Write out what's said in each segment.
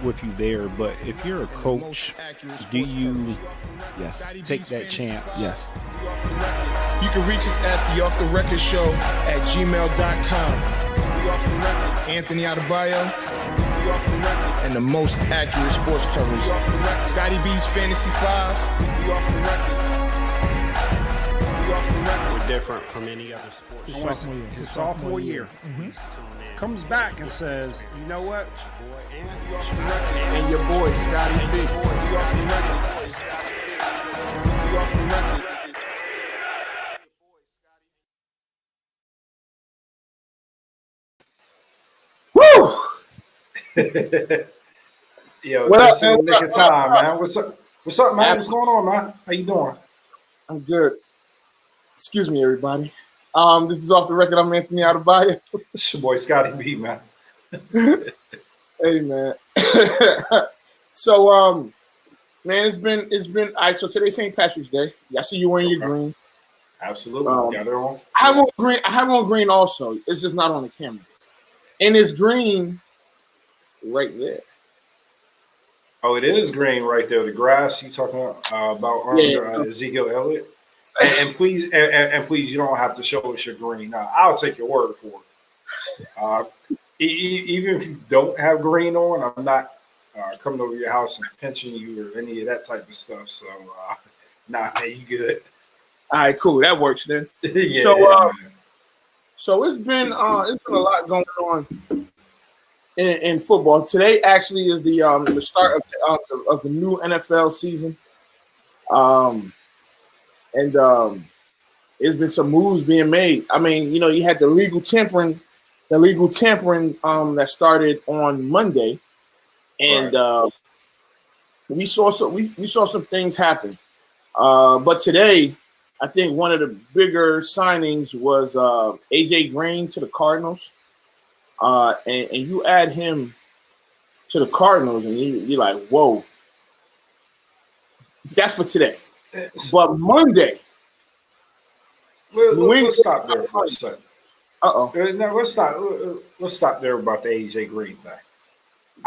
With you there, but if you're a coach, do you take that chance? Yes. You can reach us at the Off the Record Show at gmail.com. Anthony Adebayo, and the most accurate sports coverage. Scotty B's Fantasy 5. We're different from any other sport. His sophomore year. Comes back and says, you know what? And your boy, Scotty B. Yo, What up, just in the man? nick of time, man. What's up? What's up, man? What's going on, man? How you doing? I'm good. Excuse me, everybody. This is Off the Record. I'm Anthony Adebayo. It's your boy Scotty B, man. Hey, man. So, man, it's been all right. So today's St. Patrick's Day. I see you wearing your green. Absolutely. Got it on. I have on green also. It's just not on the camera. And it's green right there. Oh, it is green right there. The grass you talking about Ezekiel Elliott. And please, please, you don't have to show us your green. I'll take your word for it. Even if you don't have green on, I'm not coming over your house and pinching you or any of that type of stuff. So, man, you good? All right, cool. That works then. Yeah. So it's been a lot going on in football. Today actually is the start of the new NFL season. And there's been some moves being made. I mean, you had the legal tampering that started on Monday, and we saw some things happen. But today, I think one of the bigger signings was AJ Green to the Cardinals, and you add him to the Cardinals, and you're like, whoa. That's for today. But Monday, let's stop there for a second. No, let's stop there about the AJ Green thing.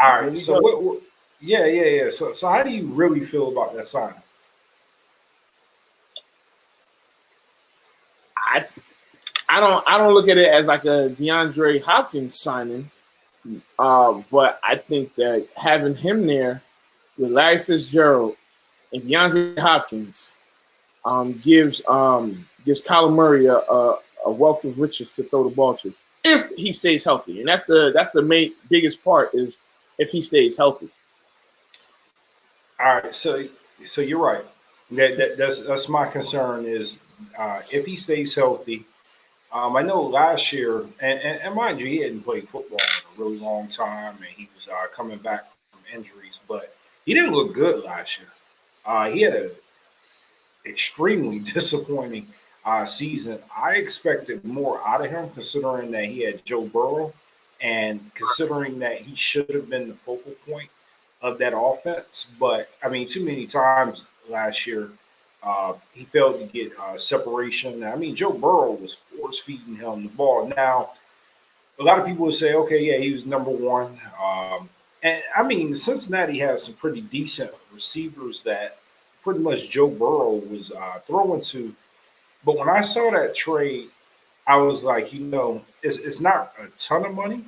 All right. So yeah. So how do you really feel about that signing? I don't look at it as like a DeAndre Hopkins signing, but I think that having him there with Larry Fitzgerald and DeAndre Hopkins gives Kyler Murray a wealth of riches to throw the ball to if he stays healthy, and that's the biggest part is if he stays healthy. All right, so you're right. That's my concern is if he stays healthy. I know last year, and mind you, he hadn't played football in a really long time, and he was coming back from injuries, but he didn't look good last year. He had an extremely disappointing season. I expected more out of him, considering that he had Joe Burrow, and considering that he should have been the focal point of that offense. But I mean, too many times last year, he failed to get separation. I mean, Joe Burrow was force feeding him the ball. Now, a lot of people would say, okay, yeah, he was number one. And I mean, Cincinnati has some pretty decent receivers that pretty much Joe Burrow was throwing to. But when I saw that trade, I was like, it's not a ton of money.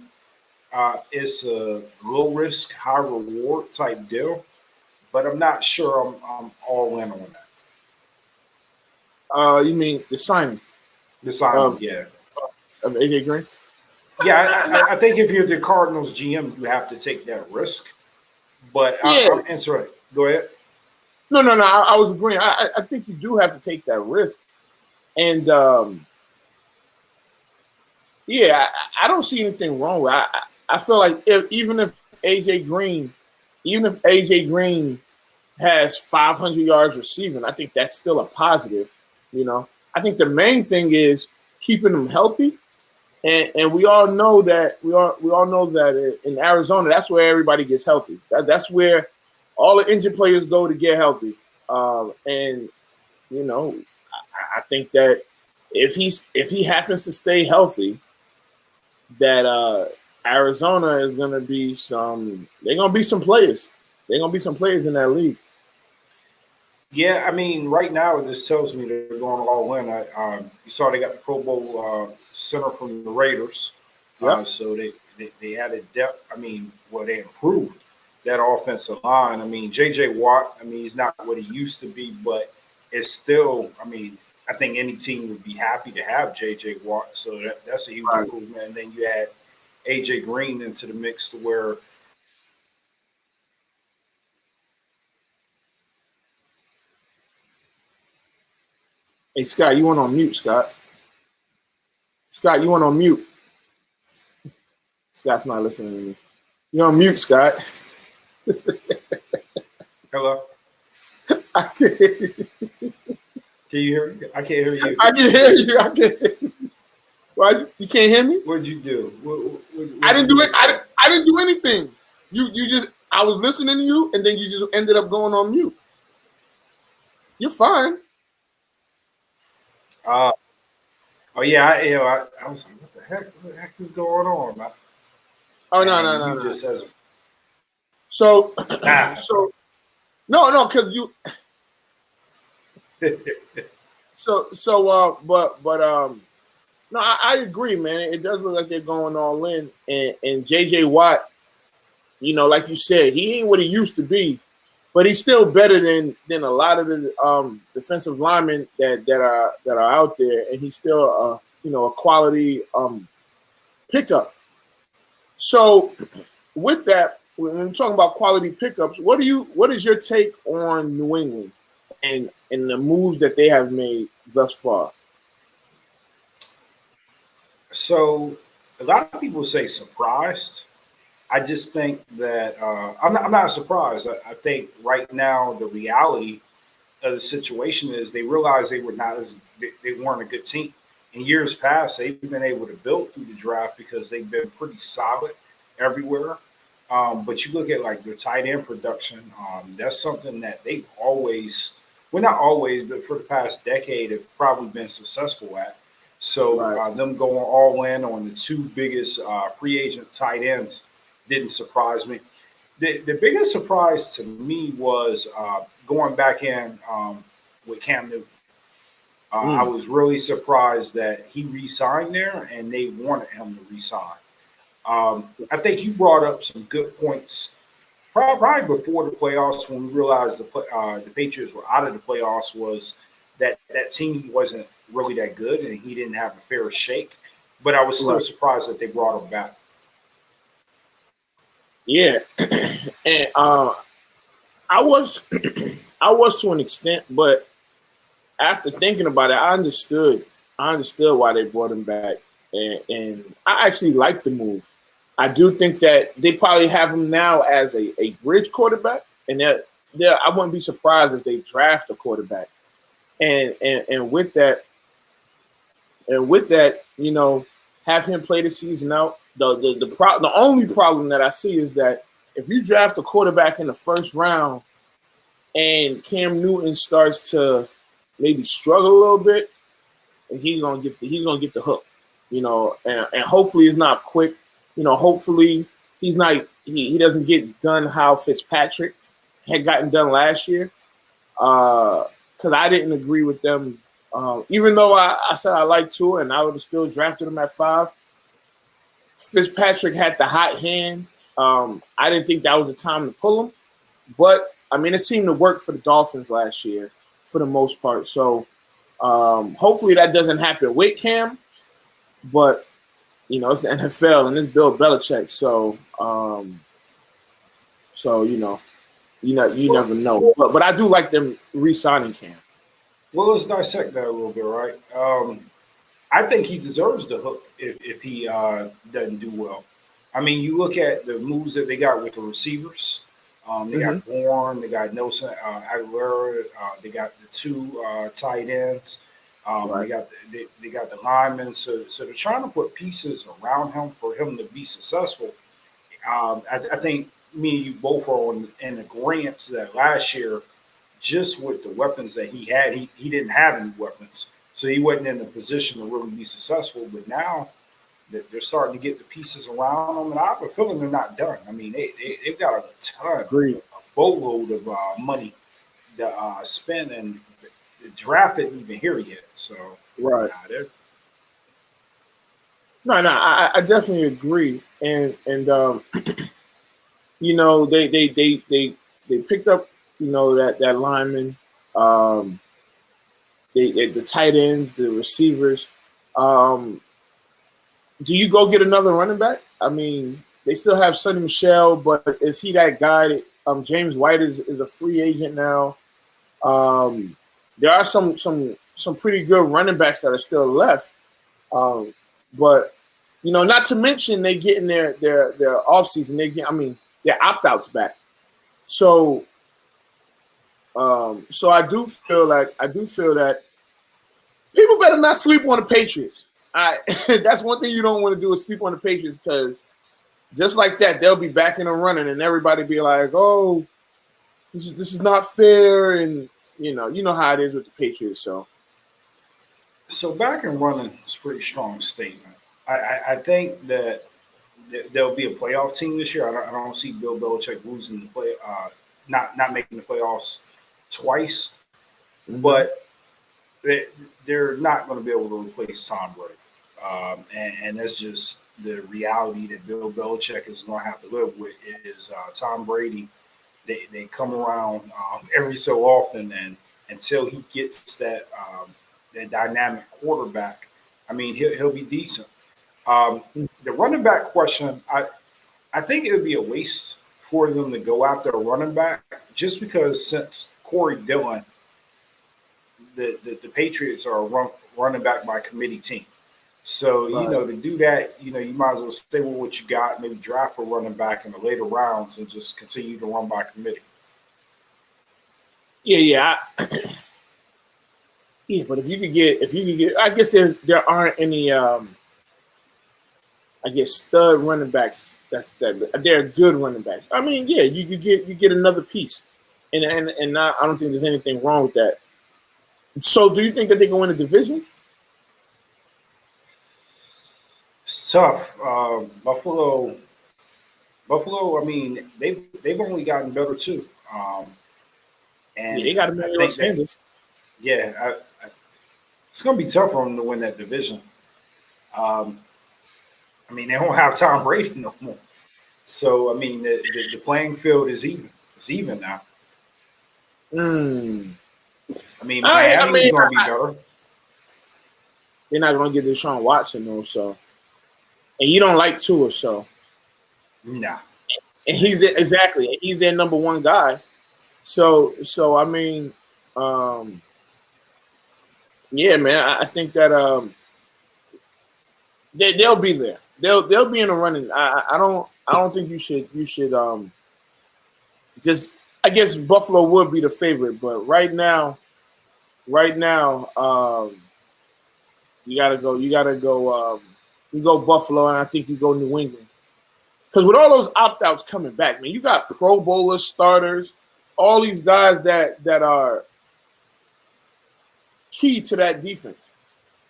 It's a low risk, high reward type deal. But I'm not sure I'm all in on that. You mean the signing? The signing, yeah. Of AJ Green? Yeah, I think if you're the Cardinals GM, you have to take that risk. But Yeah. I'm interested. Go ahead. No. I was agreeing. I think you do have to take that risk. And, I don't see anything wrong with it. I feel like even if AJ Green has 500 yards receiving, I think that's still a positive. I think the main thing is keeping them healthy, and we all know that in Arizona, that's where everybody gets healthy. That's where all the injured players go to get healthy. And I think that if he happens to stay healthy, that Arizona is going to be some. They're going to be some players. They're going to be some players in that league. Yeah, I mean, right now this tells me they're going all in. You saw they got the Pro Bowl center from the Raiders, so they added depth. I mean, they improved that offensive line. I mean, J.J. Watt. I mean, he's not what he used to be, but it's still. I mean, I think any team would be happy to have J.J. Watt. So that's a huge improvement. And then you add A.J. Green into the mix to where. Hey, Scott, you went on mute, Scott. Scott, you went on mute. Scott's not listening to me. You're on mute, Scott. Hello? I can't hear you. Can you hear me? I can't hear you. I can hear you. I can hear you. Why, you can't hear me? What did you do? What I didn't do it. I didn't do anything. You just, I was listening to you, and then you just ended up going on mute. You're fine. Oh yeah, I was like, what the heck is going on? No. Just says so no, because you. No, I agree, man. It does look like they're going all in, and J.J. Watt, like you said, he ain't what he used to be, but he's still better than a lot of the defensive linemen that are out there, and he's still a quality pickup. So with that, when we're talking about quality pickups, what is your take on New England and the moves that they have made thus far? So a lot of people say surprised. I just think that I'm not surprised. I think right now the reality of the situation is they realize they weren't a good team. In years past, they've been able to build through the draft because they've been pretty solid everywhere. But you look at like their tight end production, that's something that they've always, well, not always, but for the past decade have probably been successful at. So them going all in on the two biggest free agent tight ends didn't surprise me. The biggest surprise to me was going back in with Cam Newton. I was really surprised that he re-signed there and they wanted him to re-sign. I think you brought up some good points probably before the playoffs when we realized the Patriots were out of the playoffs was that team wasn't really that good and he didn't have a fair shake. But I was still surprised that they brought him back. Yeah, and I was to an extent, but after thinking about it, I understood why they brought him back, and I actually like the move. I do think that they probably have him now as a bridge quarterback, and I wouldn't be surprised if they draft a quarterback, and with that, have him play the season out. The only problem that I see is that if you draft a quarterback in the first round and Cam Newton starts to maybe struggle a little bit, and he's gonna get the hook, and hopefully it's not quick. Hopefully he doesn't get done how Fitzpatrick had gotten done last year. Because I didn't agree with them. Even though I said I liked Tua and I would have still drafted him at 5. Fitzpatrick had the hot hand. I didn't think that was the time to pull him. But, I mean, it seemed to work for the Dolphins last year for the most part. So, hopefully that doesn't happen with Cam. But, it's the NFL and it's Bill Belichick. So, you never know. But I do like them re-signing Cam. Well, let's dissect that a little bit, right? I think he deserves the hook if he doesn't do well. I mean, you look at the moves that they got with the receivers. They got Bourne, they got Nelson Aguilera, they got the 2 tight ends. They got the linemen. So they're trying to put pieces around him for him to be successful. I think me and you both are in agreement that last year, just with the weapons that he had, he didn't have any weapons. So he wasn't in a position to really be successful. But now They're starting to get the pieces around them, and I have a feeling they're not done. I mean, they've got a ton, a boatload of money to spend, and the draft isn't even here yet. So, right. No, I definitely agree, and you know, they picked up, you know, that lineman, the tight ends, the receivers. Do you go get another running back? I mean, they still have Sonny Michel, but is he that guy? James White is a free agent now. There are some pretty good running backs that are still left, but you know, not to mention they get in their offseason. Their opt-outs back. So I do feel that people better not sleep on the Patriots. That's one thing you don't want to do is sleep on the Patriots, because just like that, they'll be back in the running and everybody be like, "Oh, this is not fair," and you know how it is with the Patriots. So back and running is a pretty strong statement. I think that there'll be a playoff team this year. I don't see Bill Belichick losing the play, not making the playoffs twice, but they're not going to be able to replace Tom Brady. And that's just the reality that Bill Belichick is going to have to live with. Is Tom Brady? They come around every so often, and until he gets that dynamic quarterback, I mean, he'll be decent. The running back question, I think it would be a waste for them to go after a running back, just because since Corey Dillon, the Patriots are a running back by committee team. So, you know, to do that, you know, you might as well stay with what you got, maybe draft a running back in the later rounds and just continue to run by committee. Yeah. Yeah, but if you could get, I guess there aren't any, I guess, stud running backs. They're good running backs. I mean, yeah, you get another piece, and I don't think there's anything wrong with that. So, do you think that they can win a division? It's tough. Buffalo. I mean, they've only gotten better too. And they got Emmanuel Sanders. It's going to be tough for them to win that division. I mean, they don't have Tom Brady no more. So, I mean, the playing field is even. It's even now. I mean, Miami's going to be better. They're not going to get Deshaun Watson, though, so. And you don't like Tua, so. Nah. And he's their number one guy. So I mean, yeah, man, I think that they'll be there. They'll be in the running. I don't think you should just. I guess Buffalo would be the favorite, but right now, you gotta go. You go Buffalo, and I think you go New England. Because with all those opt-outs coming back, man, you got Pro Bowler starters, all these guys that are key to that defense.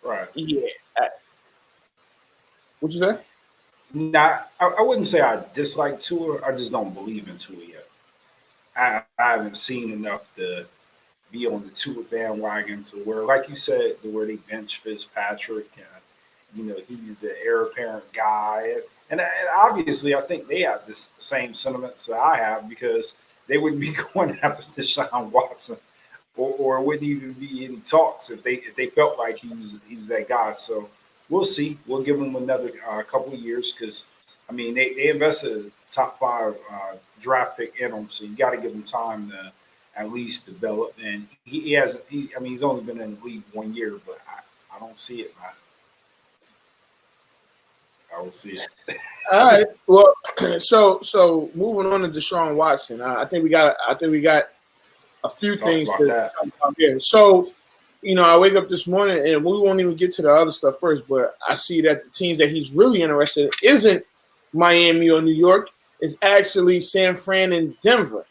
Right. Yeah. What you say? Nah, I wouldn't say I dislike Tua. I just don't believe in Tua yet. I haven't seen enough to be on the Tua bandwagon to where, like you said, where they bench Fitzpatrick, and you know he's the heir apparent guy, and obviously I think they have this same sentiments that I have, because they wouldn't be going after Deshaun Watson, or wouldn't even be any talks if they felt like he was that guy. So we'll see. We'll give him another couple of years, because I mean they invested a top 5 draft pick in him, so you got to give him time to at least develop. And he hasn't. I mean, he's only been in the league 1 year, but I don't see it, man. I will see it. All right. Well, so moving on to Deshaun Watson, I think we got a few things to talk about here. So, you know, I wake up this morning and we won't even get to the other stuff first, but I see that the teams that he's really interested in isn't Miami or New York. It's actually San Fran and Denver.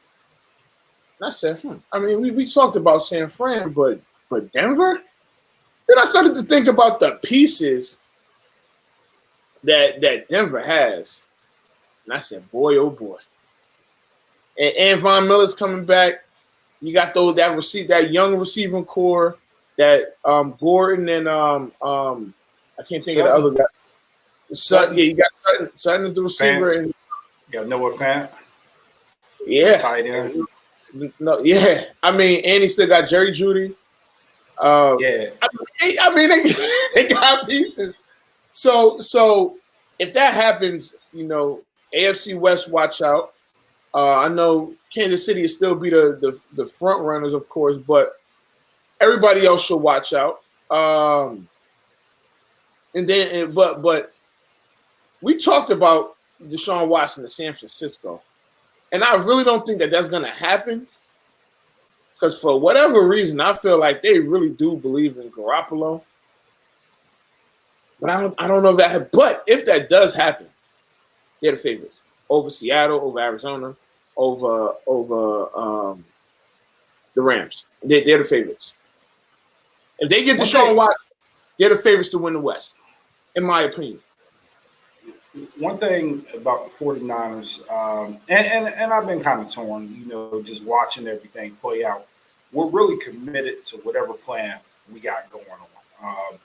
And I said, I mean, we talked about San Fran, but Denver? Then I started to think about the pieces that Denver has. And I said, boy, oh boy. And Von Miller's coming back. You got that young receiving core, that Gordon and I can't think of the other guy. Sutton, you got Sutton. Sutton is the receiver, and you got Noah Fant. Yeah, tight end. No, yeah. I mean, and he still got Jerry Jeudy. Yeah. I mean, they got pieces. So if that happens, AFC West, watch out. I know Kansas City will still be the front runners, of course, but everybody else should watch out. But we talked about Deshaun Watson to San Francisco, and I really don't think that that's going to happen because for whatever reason, I feel like they really do believe in Garoppolo. But I don't know if that. But if that does happen, they're the favorites over Seattle, over Arizona, over the Rams. They're the favorites. If they get Deshaun Watson, they're the favorites to win the West, in my opinion. One thing about the 49ers, and I've been kind of torn, just watching everything play out. We're really committed to whatever plan we got going on.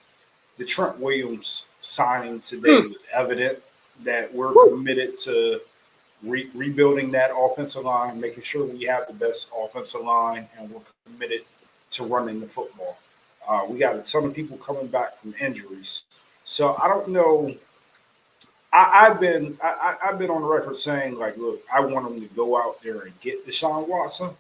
The Trent Williams signing today was evident that we're committed to rebuilding that offensive line, making sure we have the best offensive line, and we're committed to running the football. We got a ton of people coming back from injuries. So I don't know. I've been on the record saying, like, look, I want them to go out there and get Deshaun Watson.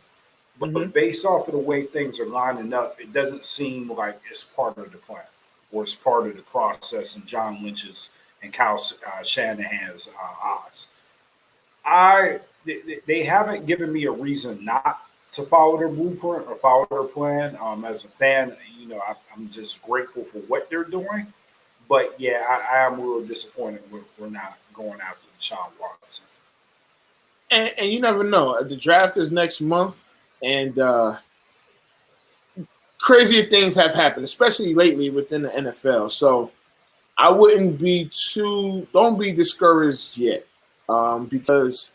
But based off of the way things are lining up, it doesn't seem like it's part of the plan or it's part of the process in John Lynch's and Kyle Shanahan's eyes. They haven't given me a reason not to follow their blueprint or follow their plan. As a fan, I'm just grateful for what they're doing. But, yeah, I am a little disappointed we're not going after Deshaun Watson. And you never know. The draft is next month, and crazier things have happened, especially lately within the NFL. So I wouldn't don't be discouraged yet because,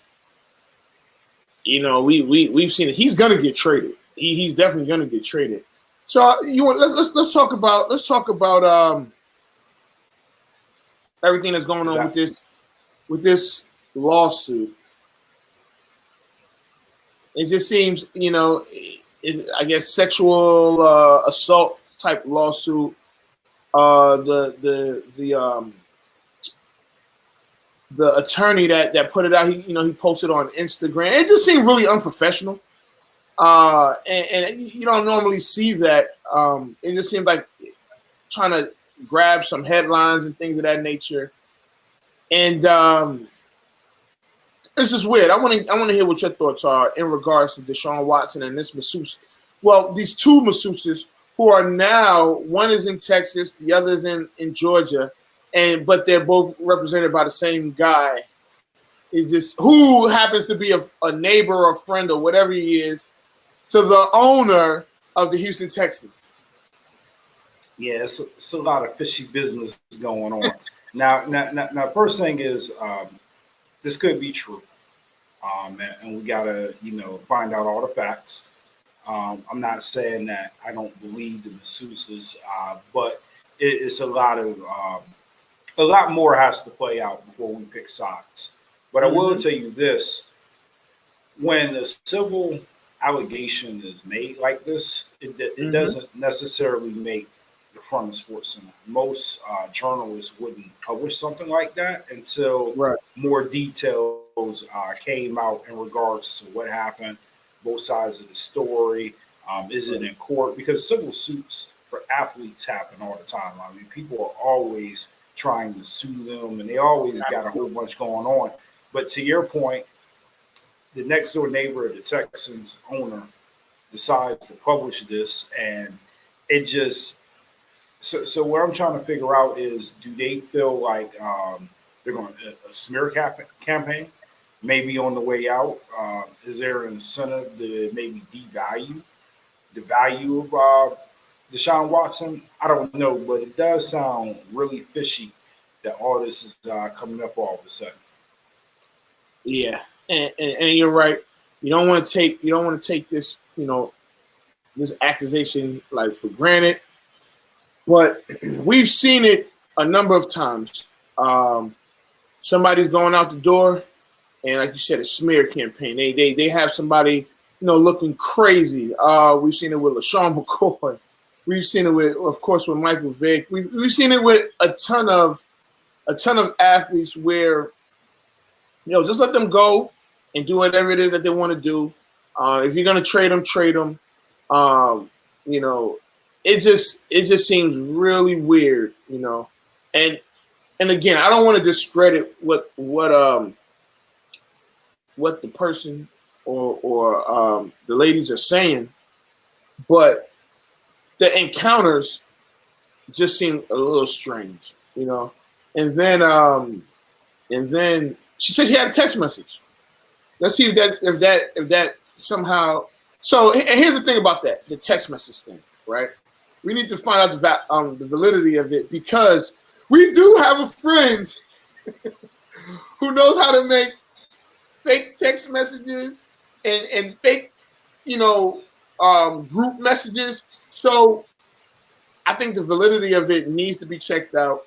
we've seen it. He's going to get traded. He's definitely going to get traded. So let's talk about everything that's going on with this lawsuit. It just seems, I guess sexual assault type lawsuit. The attorney that put it out, he posted on Instagram. It just seemed really unprofessional. And you don't normally see that. It just seemed like trying to grab some headlines and things of that nature. And it's just weird. I want to hear what your thoughts are in regards to Deshaun Watson and this masseuse. Well, these two masseuses who are now, one is in Texas, the other is in Georgia, but they're both represented by the same guy. It's just who happens to be a neighbor or friend or whatever he is to the owner of the Houston Texans. Yeah, it's a lot of fishy business going on. Now, first thing is this could be true, and we gotta find out all the facts. I'm not saying that I don't believe the masseuses, but it's a lot more has to play out before we pick sides. But I will tell you this: when a civil allegation is made like this, it doesn't necessarily make the front of Sports Center. Most journalists wouldn't publish something like that until more details came out in regards to what happened, both sides of the story. Is it in court? Because civil suits for athletes happen all the time. I mean, people are always trying to sue them, and they always got a whole bunch going on. But to your point, the next door neighbor of the Texans owner decides to publish this, and it just so what I'm trying to figure out is, do they feel like they're going to a smear campaign maybe on the way out? Is there an incentive to maybe devalue the value of Deshaun Watson? I don't know, but it does sound really fishy, that all this is coming up all of a sudden. Yeah, and you're right. You don't want to take this, this accusation like for granted. But we've seen it a number of times. Somebody's going out the door, and like you said, a smear campaign. They have somebody, looking crazy. We've seen it with LaShawn McCoy. We've seen it with, of course, with Michael Vick. We've seen it with a ton of athletes where, just let them go and do whatever it is that they want to do. If you're gonna trade them, trade them. It just seems really weird, And again, I don't want to discredit what the person or the ladies are saying, but the encounters just seem a little strange, And then she said she had a text message. Let's see if that somehow. So and here's the thing about that, the text message thing, right? We need to find out the validity of it, because we do have a friend who knows how to make fake text messages and fake, group messages. So I think the validity of it needs to be checked out,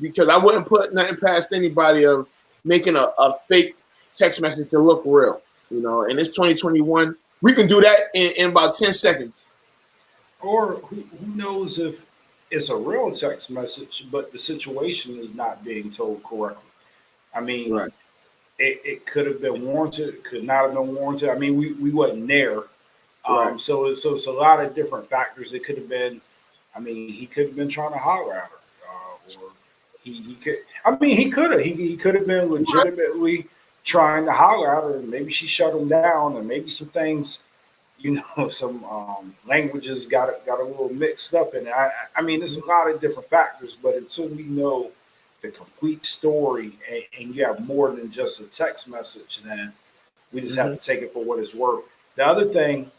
because I wouldn't put nothing past anybody of making a fake text message to look real, and it's 2021. We can do that in about 10 seconds. Or who knows if it's a real text message, but the situation is not being told correctly. I mean, right. It could have been warranted, it could not have been warranted. I mean, we wasn't there. Right. So it's a lot of different factors. It could have been, he could have been trying to holler at her. Or he could, he could have. He could have been legitimately trying to holler at her, and maybe she shut him down, and maybe some things, some languages got a little mixed up in it. I mean, there's a lot of different factors, but until we know the complete story and you have more than just a text message, then we just have to take it for what it's worth. The other thing,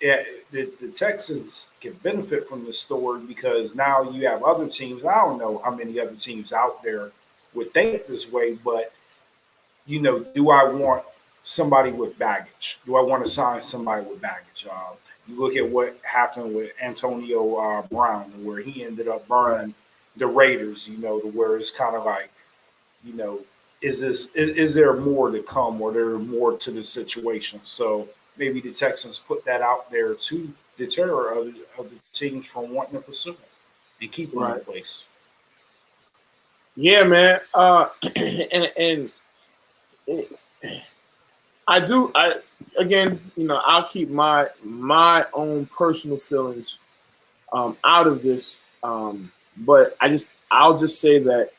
the Texans can benefit from this story, because now you have other teams. I don't know how many other teams out there would think this way, but do I want somebody with baggage? Do I want to sign somebody with baggage? You look at what happened with Antonio Brown, where he ended up burning the Raiders, to where it's kind of like, is there more to come, or there more to the situation? So maybe the Texans put that out there to deter other teams from wanting to pursue him and keep him in place. Yeah, man. I'll keep my own personal feelings out of this, but I'll just say that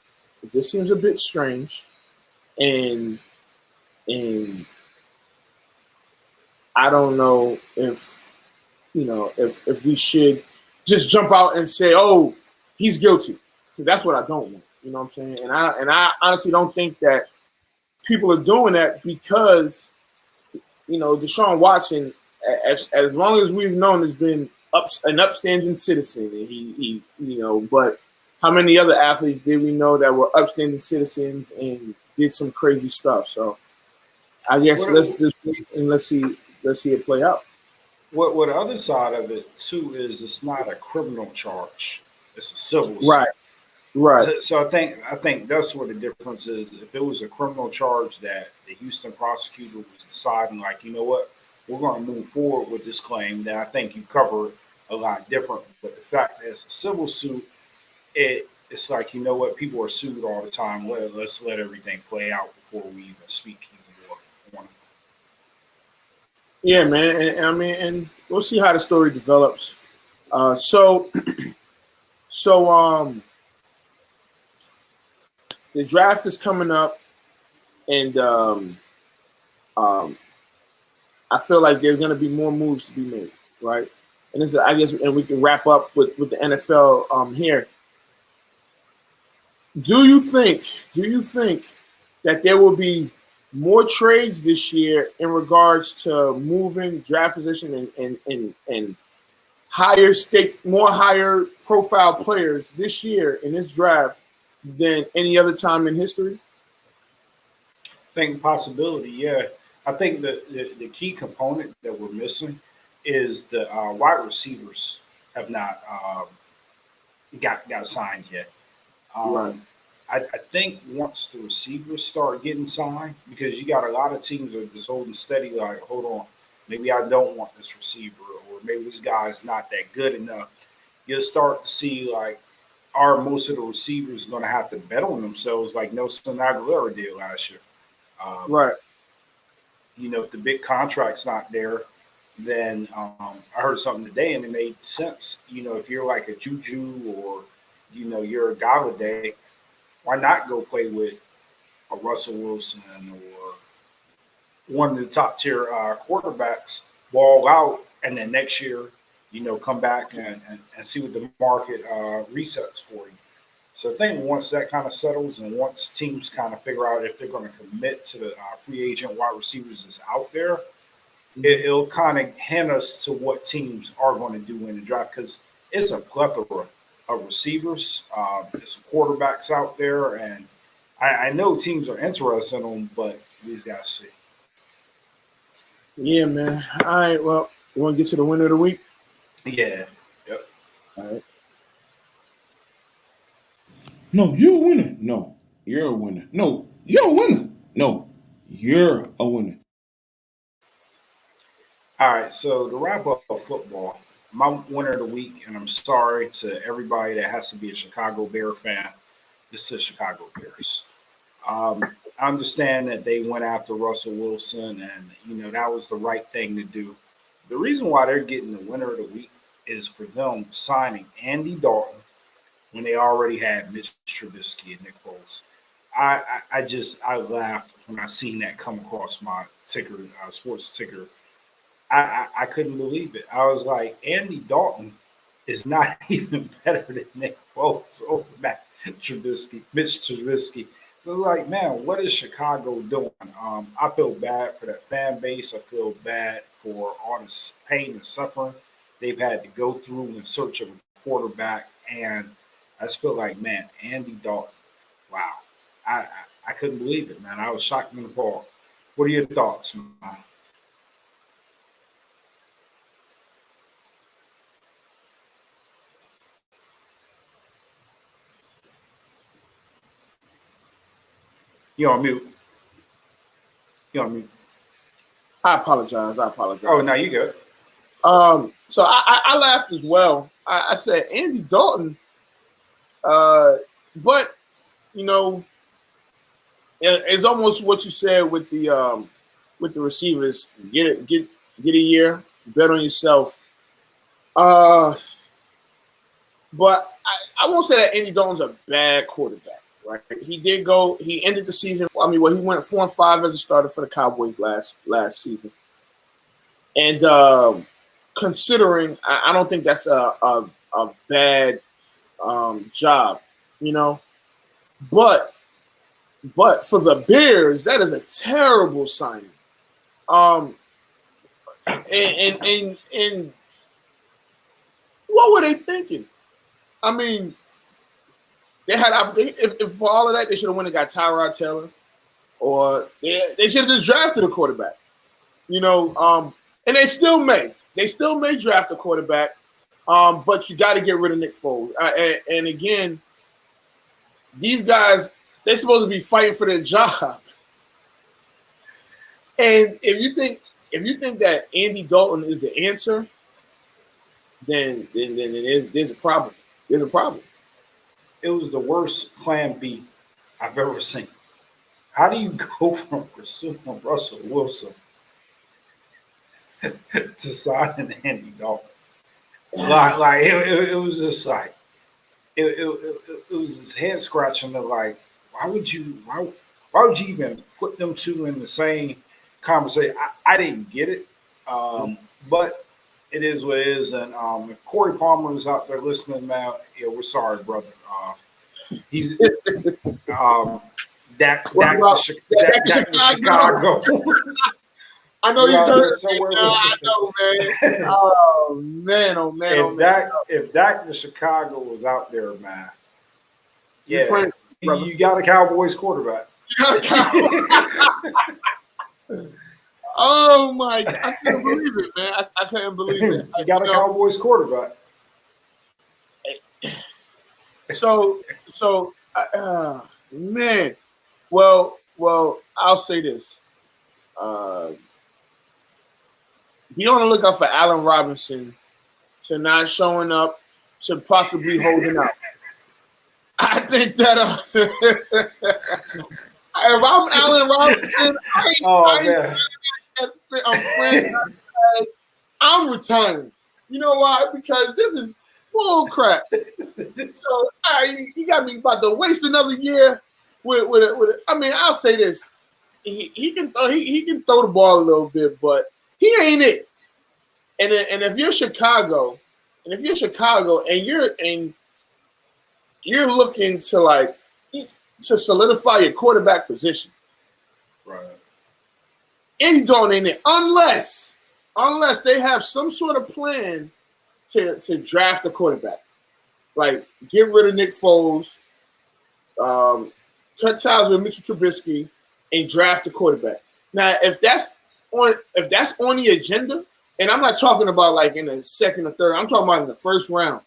it just seems a bit strange, and I don't know if we should just jump out and say, oh, he's guilty, because that's what I don't want. You know what I'm saying? And I honestly don't think that people are doing that, because Deshaun Watson, as long as we've known, has been an upstanding citizen. And he but how many other athletes did we know that were upstanding citizens and did some crazy stuff? So I guess let's just wait and let's see it play out. What the other side of it too is, it's not a criminal charge; it's a civil. Right. So I think that's where the difference is. If it was a criminal charge that the Houston prosecutor was deciding, like, you know what, we're going to move forward with this claim, then I think you cover it a lot different. But the fact that it's a civil suit, it's like, you know what, people are sued all the time. Let's let everything play out before we even speak anymore. Yeah, man. And we'll see how the story develops. So the draft is coming up, and I feel like there's going to be more moves to be made, right? And and we can wrap up with the NFL here. Do you think that there will be more trades this year in regards to moving draft position and higher profile players this year in this draft than any other time in history? I think possibility, yeah. I think the key component that we're missing is the wide receivers have not got signed yet. Right. I think once the receivers start getting signed, because you got a lot of teams that are just holding steady, like, hold on, maybe I don't want this receiver, or maybe this guy's not that good enough. You'll start to see, like, are most of the receivers going to have to bet on themselves like Nelson Aguilera did last year? Right. You know, if the big contract's not there, then I heard something today and it made sense. You know, if you're like a Juju or, you know, you're a Galladay, why not go play with a Russell Wilson or one of the top tier quarterbacks, ball out, and then next year, you know, come back and see what the market resets for you. So I think once that kind of settles and once teams kind of figure out if they're going to commit to the free agent wide receivers that's out there, it'll kind of hint us to what teams are going to do in the draft, because it's a plethora of receivers. There's quarterbacks out there, and I know teams are interested in them, but we just got to see. Yeah, man. All right, well, you want to get to the winner of the week? Yeah. Yep. All right. No, you're a winner. No, you're a winner. No, you're a winner. No, you're a winner. All right, so to wrap up football, my winner of the week, and I'm sorry to everybody that has to be a Chicago Bear fan, this is Chicago Bears. I understand that they went after Russell Wilson, and, you know, that was the right thing to do. The reason why they're getting the winner of the week is for them signing Andy Dalton when they already had Mitch Trubisky and Nick Foles. I laughed when I seen that come across my ticker, sports ticker. I couldn't believe it. I was like, Andy Dalton is not even better than Nick Foles or Mitch Trubisky. So like, man, what is Chicago doing? I feel bad for that fan base. I feel bad for all this pain and suffering they've had to go through in search of a quarterback. And I just feel like, man, Andy Dalton, wow. I couldn't believe it, man. I was shocked in the ball. What are your thoughts, man? You're on mute. You're on mute. I apologize. Oh, no, you good. So I laughed as well. I said Andy Dalton, but you know, it's almost what you said with the receivers. Get a year, bet on yourself. But I won't say that Andy Dalton's a bad quarterback, right? He ended the season. I mean, he went 4-5 as a starter for the Cowboys last season. And considering, I don't think that's a bad job, you know. But for the Bears, that is a terrible signing. And what were they thinking? I mean, they had if for all of that, they should have went and got Tyrod Taylor, or they should have just drafted a quarterback, you know. And they still may draft a quarterback, but you got to get rid of Nick Foles. And again, these guys, they're supposed to be fighting for their job. And if you think that Andy Dalton is the answer, then there's a problem. There's a problem. It was the worst plan B I've ever seen. How do you go from pursuing Russell Wilson to signing Andy Dalton? Like it was just like it was this head scratching of like, why would you even put them two in the same conversation? I didn't get it, but it is what it is. And if Corey Palmer is out there listening now, yeah, we're sorry, brother. He's Dak Chicago. I know he's hurt. I know, man. Oh man. If Dak the Chicago was out there, man, yeah, brother. You got a Cowboys quarterback. Oh my! I couldn't believe it, man. I couldn't believe it. You got a Cowboys quarterback. So, man. Well, I'll say this. Be on the lookout for Allen Robinson to not showing up, to possibly holding out. I think that if I'm Allen Robinson, I'm retiring. You know why? Because this is bull crap. So he got me about to waste another year with it. I mean, I'll say this: he can throw the ball a little bit, but he ain't it. And if you're Chicago, and you're looking to solidify your quarterback position, right? And don't ain't it unless they have some sort of plan to draft a quarterback, like get rid of Nick Foles, cut ties with Mitchell Trubisky, and draft a quarterback. Now, if that's on the agenda, and I'm not talking about like in the second or third, I'm talking about in the first round.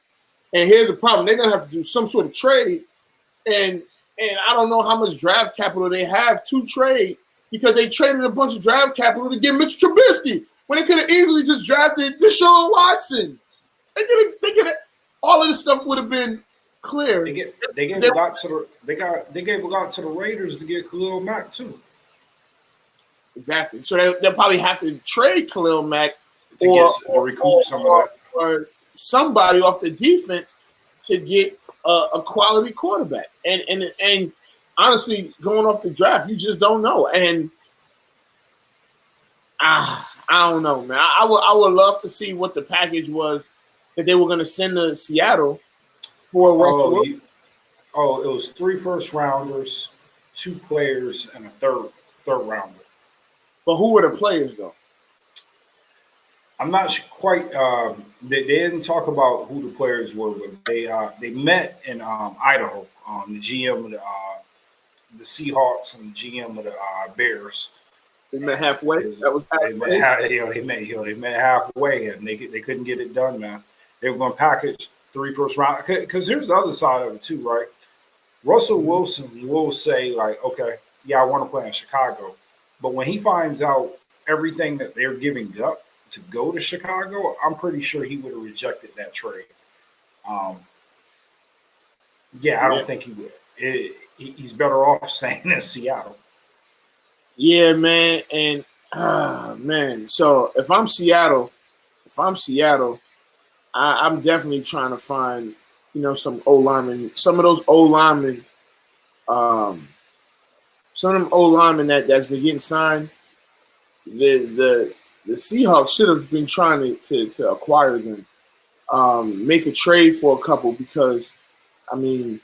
And here's the problem: they're gonna have to do some sort of trade, and I don't know how much draft capital they have to trade, because they traded a bunch of draft capital to get Mitchell Trubisky when they could have easily just drafted Deshaun Watson. They could have all of this stuff would have been clear. They gave a lot to the Raiders to get Khalil Mack too. Exactly. So they'll probably have to trade Khalil Mack to recoup some of that, or somebody off the defense to get a quality quarterback. And honestly, going off the draft, you just don't know. And I don't know, man. I would love to see what the package was that they were going to send to Seattle for Russell Wilson. It was 3 first-rounders, 2 players, and a third rounder. But who were the players, though? I'm not quite. They didn't talk about who the players were, but they met in Idaho. The GM of the Seahawks and the GM of the Bears. They met halfway. That was halfway. They met halfway, and they couldn't get it done, man. They were going to package 3 first round. Because here's the other side of it too, right? Russell Wilson will say like, okay, yeah, I want to play in Chicago, but when he finds out everything that they're giving up to go to Chicago, I'm pretty sure he would have rejected that trade. I don't think he would. He's better off staying in Seattle. Yeah, man. And man, so if I'm Seattle, I'm definitely trying to find, some O linemen, some of those O linemen, some of them O linemen that's been getting signed. The Seahawks should have been trying to acquire them, make a trade for a couple, because I mean,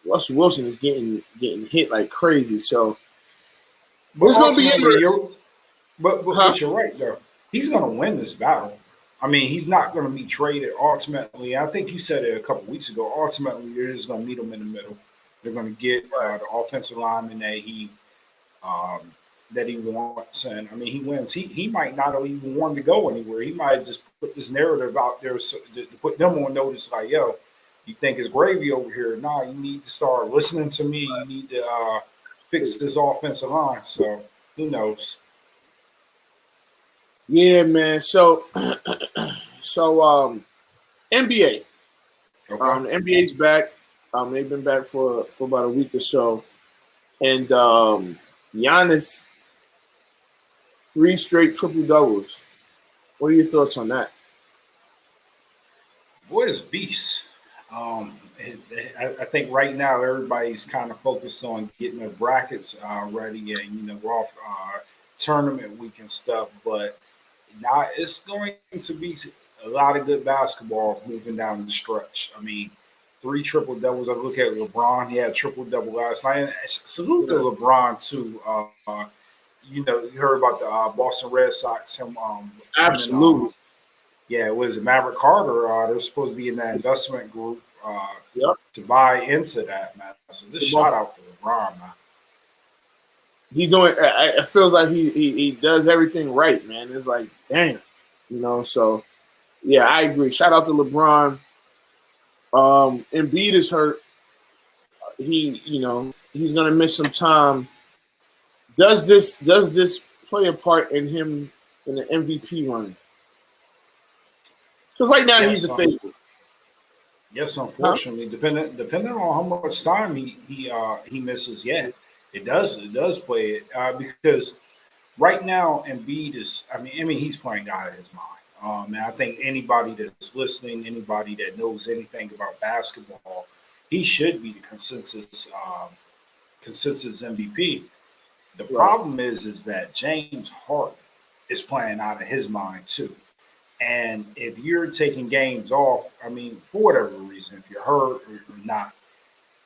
Russell Wilson is getting hit like crazy. So it's going to be interesting. But you're right, though. He's going to win this battle. I mean, he's not going to be traded ultimately. I think you said it a couple weeks ago. Ultimately, they're just going to meet him in the middle. They're going to get the offensive lineman that he wants. And, I mean, he wins. He might not even want to go anywhere. He might just put this narrative out there to put them on notice like, yo, you think it's gravy over here. Nah, you need to start listening to me. You need to fix this offensive line. So, who knows? Yeah, man. So NBA. Okay. The NBA's back. They've been back for about a week or so. And Giannis, 3 straight triple-doubles. What are your thoughts on that? Boy, it's a beast. I think right now everybody's kind of focused on getting their brackets ready, and we're off tournament week and stuff. But now it's going to be a lot of good basketball moving down the stretch. I mean, 3 triple doubles. I look at LeBron; he had triple double last night. And salute to LeBron too. You heard about the Boston Red Sox. Absolutely. Yeah, it was Maverick Carter. They're supposed to be in that investment group. to buy into that, man. So this shout out to LeBron, man. He's doing. It feels like he does everything right, man. It's like, damn, So, yeah, I agree. Shout out to LeBron. Embiid is hurt. He's gonna miss some time. Does this play a part in him in the MVP run? Because right now he's the favorite. Yes, unfortunately, depending on how much time he misses, it does play it because right now Embiid is. I mean he's playing out of his mind. And I think anybody that's listening, anybody that knows anything about basketball, he should be the consensus MVP. The problem is that James Harden is playing out of his mind too. And if you're taking games off, I mean, for whatever reason, if you're hurt or not,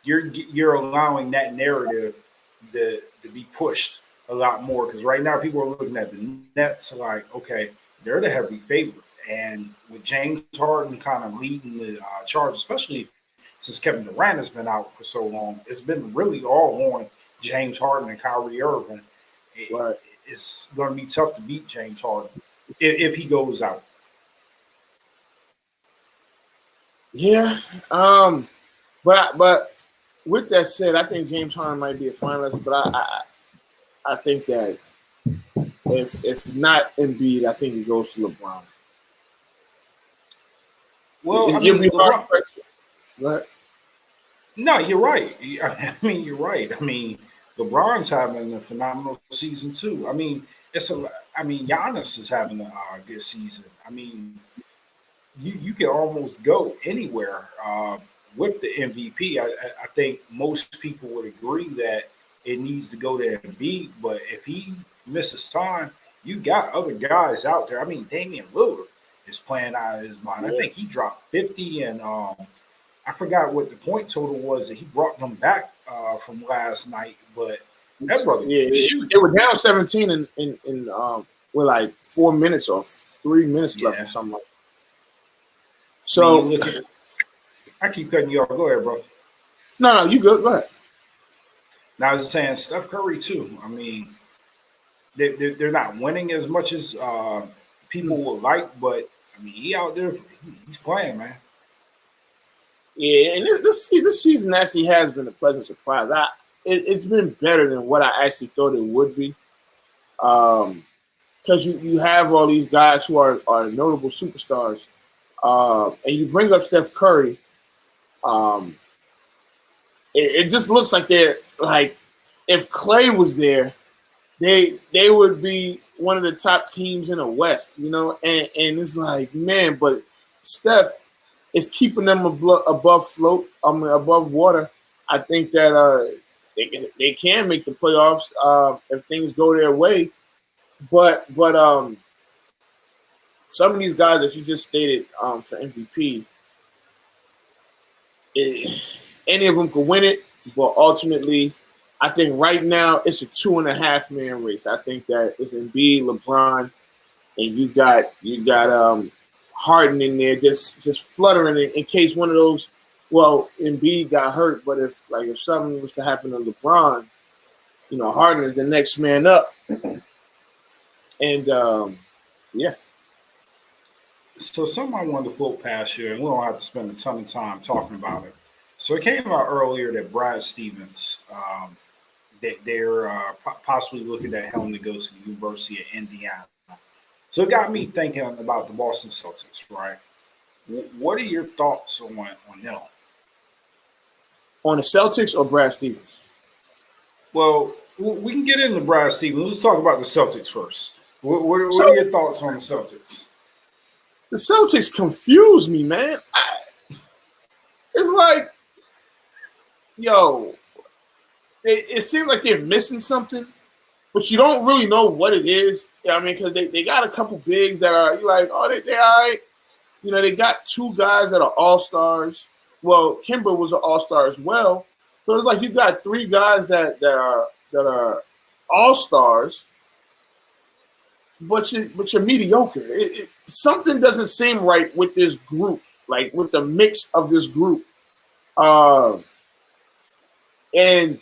you're allowing that narrative to be pushed a lot more. Because right now people are looking at the Nets like, okay, they're the heavy favorite. And with James Harden kind of leading the charge, especially since Kevin Durant has been out for so long, it's been really all on James Harden and Kyrie Irving. It's going to be tough to beat James Harden if he goes out. Yeah, but with that said, I think James Harden might be a finalist. But I think that if not Embiid, I think he goes to LeBron. Well, you'll be hard pressed. No, you're right. I mean, you're right. I mean, LeBron's having a phenomenal season too. I mean, Giannis is having a good season. I mean, you can almost go anywhere with the MVP. I think most people would agree that it needs to go to Embiid, but if he misses time, you got other guys out there. I mean, Damian Lillard is playing out of his mind. I think he dropped 50, and I forgot what the point total was that he brought them back from last night. But that brother, they were down 17 in with like 4 minutes or 3 minutes left or something like that. So I keep cutting you off. Go ahead, bro. No, you good. Go ahead. Now I was saying Steph Curry too. I mean, they're not winning as much as people would like, but I mean, he out there, he's playing, man. Yeah, and this season actually has been a pleasant surprise. It's been better than what I actually thought it would be. Because you have all these guys who are notable superstars, and you bring up Steph Curry. It just looks like they're like, if Clay was there, they would be one of the top teams in the West, and it's like, man, but Steph is keeping them above water. I think that they can make the playoffs if things go their way, but some of these guys that you just stated for MVP, any of them could win it, but ultimately, I think right now it's a 2.5 man race. I think that it's Embiid, LeBron, and you got Harden in there just fluttering in case one of those. Well, Embiid got hurt, but if something was to happen to LeBron, Harden is the next man up, and yeah. So something I wanted to float past here, and we don't have to spend a ton of time talking about it. So it came out earlier that Brad Stevens, they're possibly looking at him to go to the University of Indiana. So it got me thinking about the Boston Celtics, right? What are your thoughts on them? On the Celtics or Brad Stevens? Well, we can get into Brad Stevens. Let's talk about the Celtics first. What are your thoughts on the Celtics? The Celtics confuse me, man. It's like, it seems like they're missing something, but you don't really know what it is. I mean, because they got a couple bigs that are, you're like, oh, they're all right. They got two guys that are all-stars. Well, Kimber was an all-star as well. So it's like you got three guys that are all-stars, but you're mediocre. Something doesn't seem right with this group, like with the mix of this group. And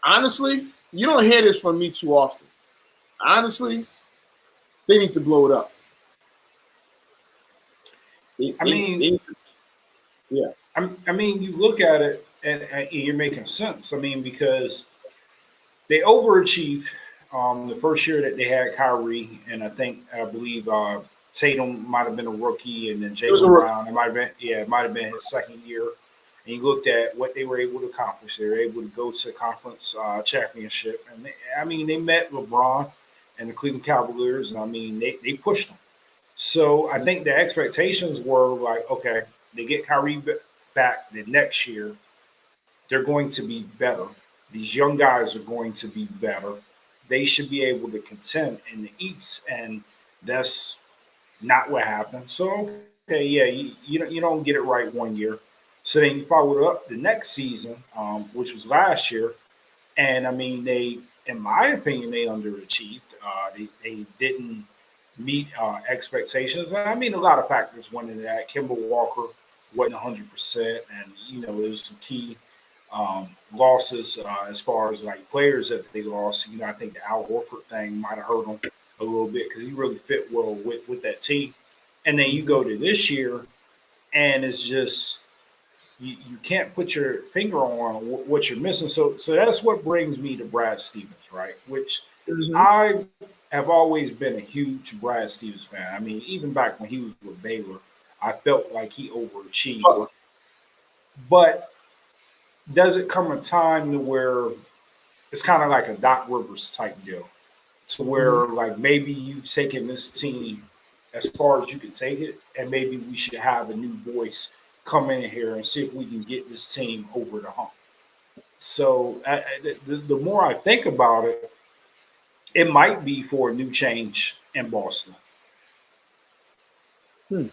honestly, you don't hear this from me too often. Honestly, they need to blow it up. Yeah. I mean, you look at it and you're making sense. I mean, because they overachieved the first year that they had Kyrie, and I believe Tatum might have been a rookie, and then Jaylen Brown. It might have been his second year. And you looked at what they were able to accomplish. They were able to go to the conference championship, and they met LeBron and the Cleveland Cavaliers, and I mean they pushed them. So I think the expectations were like, okay, they get Kyrie back the next year, they're going to be better. These young guys are going to be better. They should be able to contend in the East, and that's not what happened. So, okay, yeah, you don't get it right one year. So then you follow it up the next season, which was last year, and I mean in my opinion, they underachieved. They didn't meet expectations. I mean, a lot of factors went into that. Kemba Walker wasn't 100%, and there was some key losses as far as like players that they lost. I think the Al Horford thing might have hurt them a little bit because he really fit well with that team. And then you go to this year, and it's just you can't put your finger on what you're missing. So that's what brings me to Brad Stevens, right? Which I have always been a huge Brad Stevens fan. I mean, even back when he was with Baylor, I felt like he overachieved. But does it come a time to where it's kind of like a Doc Rivers type deal, to where like maybe you've taken this team as far as you can take it, and maybe we should have a new voice come in here and see if we can get this team over the hump. So the more I think about it, it might be for a new change in Boston. You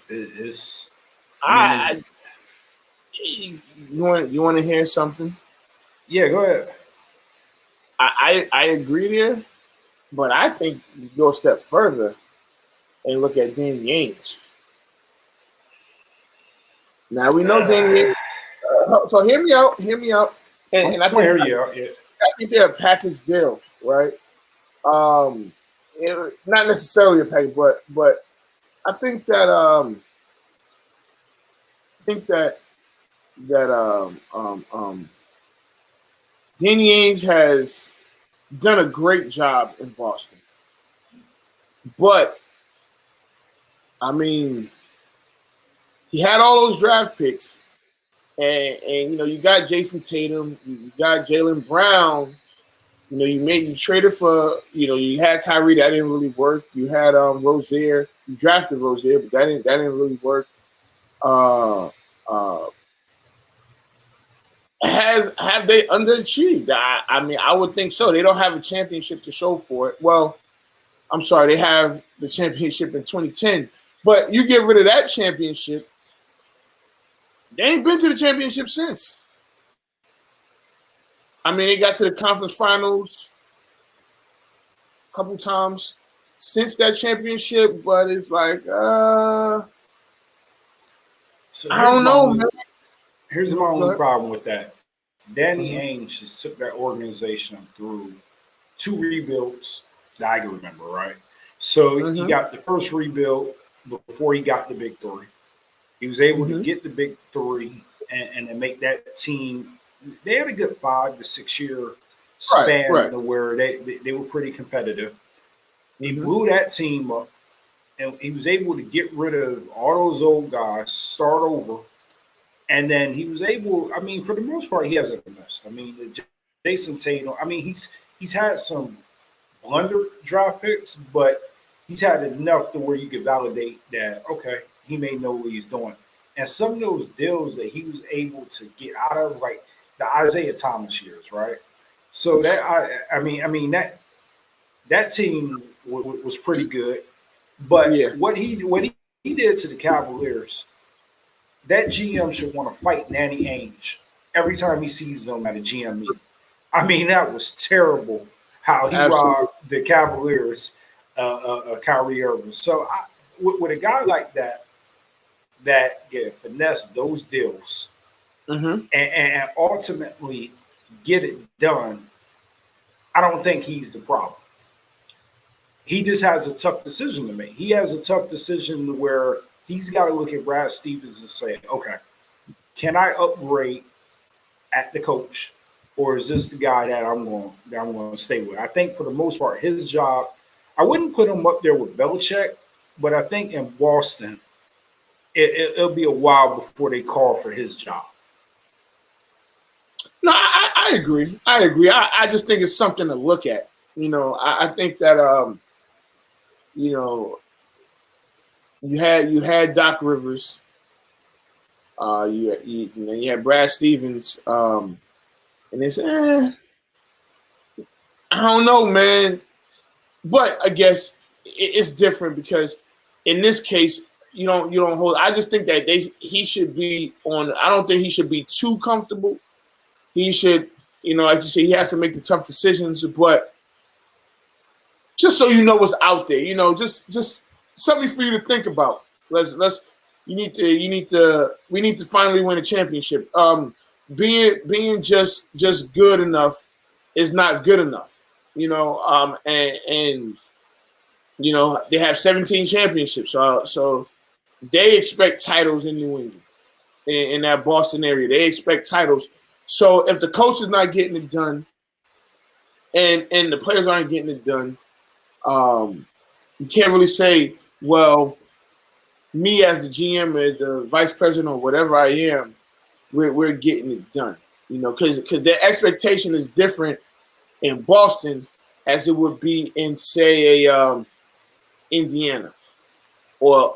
want to hear something? Yeah, go ahead. I agree there, but I think you go a step further and look at Danny Ainge. Now we know Danny Ainge. So hear me out. And I think hear you out. Yeah. I think they're a package deal, right? Not necessarily a package, but I think that Danny Ainge has done a great job in Boston, but I mean, he had all those draft picks, and you got Jason Tatum, you got Jaylen Brown. You traded for, you had Kyrie, that didn't really work. You had Rozier, you drafted Rozier, but that didn't really work. Have they underachieved? I mean, I would think so. They don't have a championship to show for it. Well, I'm sorry, they have the championship in 2010, but you get rid of that championship, they ain't been to the championship since. I mean, they got to the conference finals a couple times since that championship, but it's like, I don't know, man. Here's my only problem with that. Danny Ainge just took that organization through 2 rebuilds that I can remember, right? So he got the first rebuild before he got the big 3. He was able to get the big 3 and then make that team. They had a good 5 to 6 year span where they were pretty competitive. He blew that team up, and he was able to get rid of all those old guys, start over, and then he was able. I mean, for the most part, he hasn't missed. I mean, Jason Tatum. I mean, he's had some blunder draft picks, but he's had enough to where you could validate that. Okay, he may know what he's doing. And some of those deals that he was able to get out of, like the Isaiah Thomas years, right? So that I mean that team was pretty good, but what he did to the Cavaliers, that GM should want to fight Danny Ainge every time he sees them at a GM meeting. I mean, that was terrible how he robbed the Cavaliers, Kyrie Irving. So with a guy like that can finesse those deals and ultimately get it done, I don't think he's the problem. He just has a tough decision to make. He has a tough decision where he's got to look at Brad Stevens and say, okay, can I upgrade at the coach, or is this the guy that I'm going to stay with? I think for the most part, his job, I wouldn't put him up there with Belichick, but I think in Boston, it'll be a while before they call for his job. No, I agree. I just think it's something to look at. I think that you had Doc Rivers, you had Brad Stevens, and it's I don't know, man. But I guess it's different because in this case, you don't hold. I just think that he should be on. I don't think he should be too comfortable. He should, like you say, he has to make the tough decisions, but just so you know what's out there, just something for you to think about. We need to finally win a championship. Being just good enough is not good enough, and they have 17 championships, so they expect titles in New England, in that Boston area. They expect titles. So if the coach is not getting it done, and the players aren't getting it done, you can't really say, well, me as the GM, as the vice president, or whatever I am, we're getting it done. Because the expectation is different in Boston as it would be in, say, Indiana or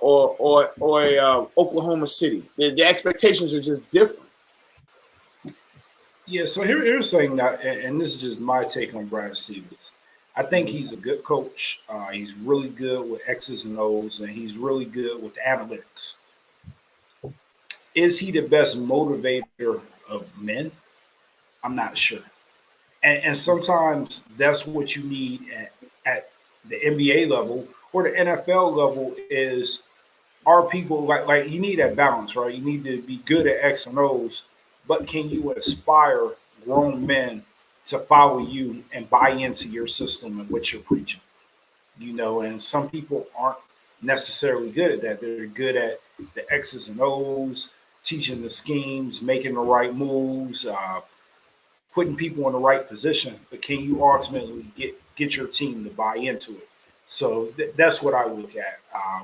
Oklahoma City. The expectations are just different. Yeah, so here's the thing, and this is just my take on Brad Stevens. I think he's a good coach. He's really good with X's and O's, and he's really good with analytics. Is he the best motivator of men? I'm not sure. And sometimes that's what you need at the NBA level or the NFL level is are people like you need that balance, right? You need to be good at X and O's, but can you inspire grown men to follow you and buy into your system and what you're preaching? And some people aren't necessarily good at that. They're good at the X's and O's, teaching the schemes, making the right moves, putting people in the right position. But can you ultimately get your team to buy into it? So that's what I look at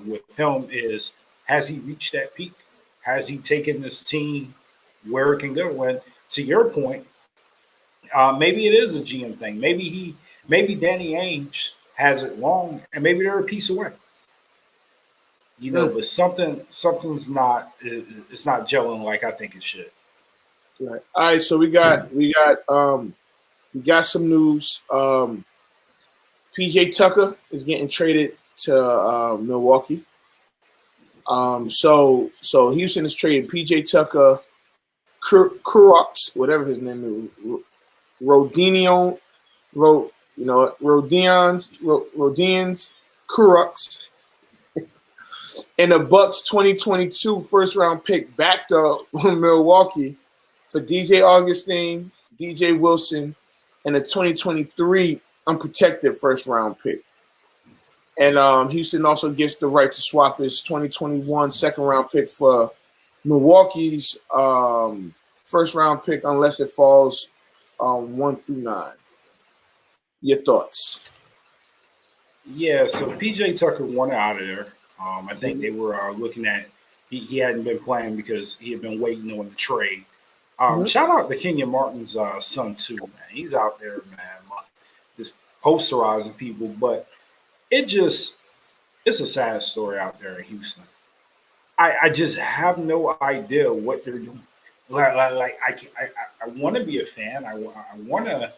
with him is, has he reached that peak? Has he taken this team where it can go? And to your point, maybe it is a GM thing. Maybe Danny Ainge has it wrong, and maybe they're a piece away. But something's not gelling like I think it should. Right. All right. So we got some news. PJ Tucker is getting traded to Milwaukee. So Houston is trading PJ Tucker, Kurocs, whatever his name is, Rodinians, Kurocs, and the Bucks 2022 first round pick back to Milwaukee for DJ Augustine, DJ Wilson, and a 2023 unprotected first round pick. And Houston also gets the right to swap his 2021 second round pick for Milwaukee's first round pick unless it falls 1 through 9. Your thoughts? Yeah, so PJ Tucker wanted out of there. I think they were looking at he hadn't been playing because he had been waiting on the trade. Shout out to Kenyon Martin's son too, man. He's out there, man, just posterizing people. But it's a sad story out there in Houston. I just have no idea what they're doing. Like I want to be a fan. I want to,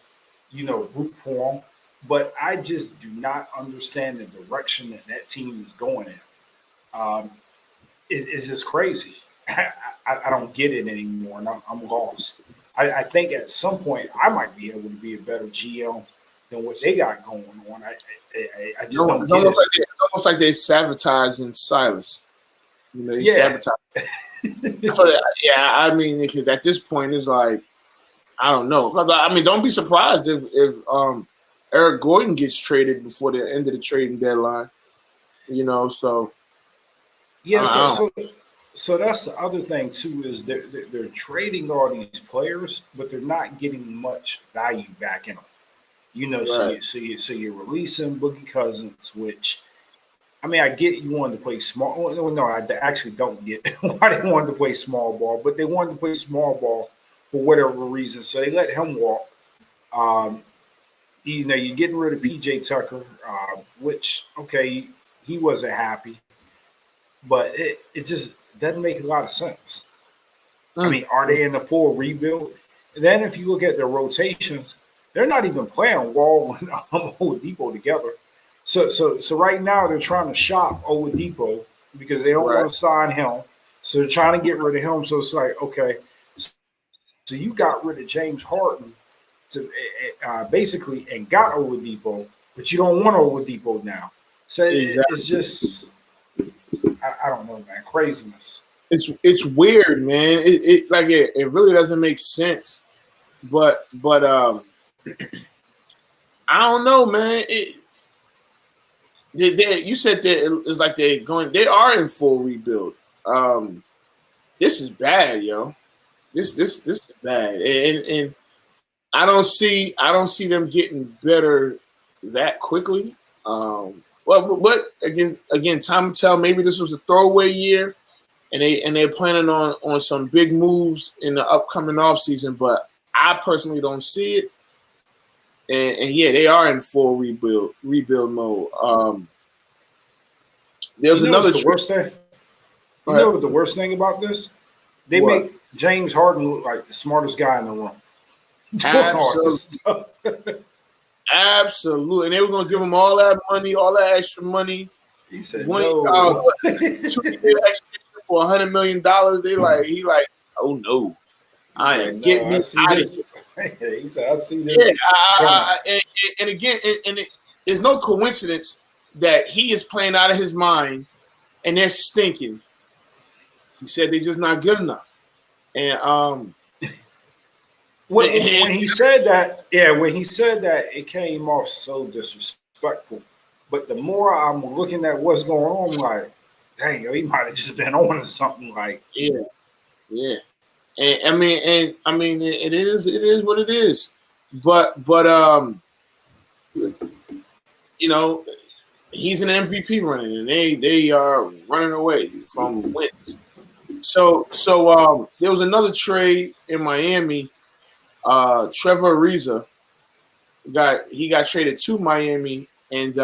root for them. But I just do not understand the direction that team is going in. It's just crazy. I don't get it anymore, and I'm lost. I think at some point I might be able to be a better GM than what they got going on. I just don't get it. It's almost like they sabotaging Silas. They sabotage. Yeah, I mean, because at this point, it's like, I don't know. I mean, don't be surprised if Eric Gordon gets traded before the end of the trading deadline. You know, so Yeah, I don't. so that's the other thing too is they're trading all these players, but they're not getting much value back in them. You know, Right. so you're releasing Boogie Cousins, which I mean, I get you wanted to play small. Well, no, I actually don't get why they wanted to play small ball, but they wanted to play small ball for whatever reason, so they let him walk. Um, you know, you're getting rid of PJ Tucker, which okay, he wasn't happy, but it just doesn't make a lot of sense. I mean, are they in the full rebuild? And then if you look at their rotations, they're not even playing Wall and Oladipo together. So right now they're trying to shop Oladipo because they don't want to sign him. So they're trying to get rid of him. So it's like, okay, so you got rid of James Harden to basically and got Oladipo, but you don't want Oladipo now. So it's just, I don't know, man, craziness. It's weird, man. It really doesn't make sense. But I don't know, man. You said that it's like they are in full rebuild. This is bad, yo. This is bad, and I don't see them getting better that quickly. But again, time will tell. Maybe this was a throwaway year, and they're planning on some big moves in the upcoming offseason. But I personally don't see it. And yeah, they are in full rebuild mode. There's another the worst thing. You know what the worst thing about this? They make James Harden look like the smartest guy in the room. Absolutely. And they were gonna give him all that money, all that extra money. He said no. 2 years extra for $100 million. He like, oh no. I am getting me out of here. He said, I see this. Yeah, and again, it's no coincidence that he is playing out of his mind and they're stinking. He said they're just not good enough. And when he said that, it came off so disrespectful. But the more I'm looking at what's going on, I'm like, dang, he might have just been on to something like yeah. And I mean, it is what it is. But you know, he's an MVP running, and they are running away from wins. So there was another trade in Miami. Trevor Ariza got traded to Miami, and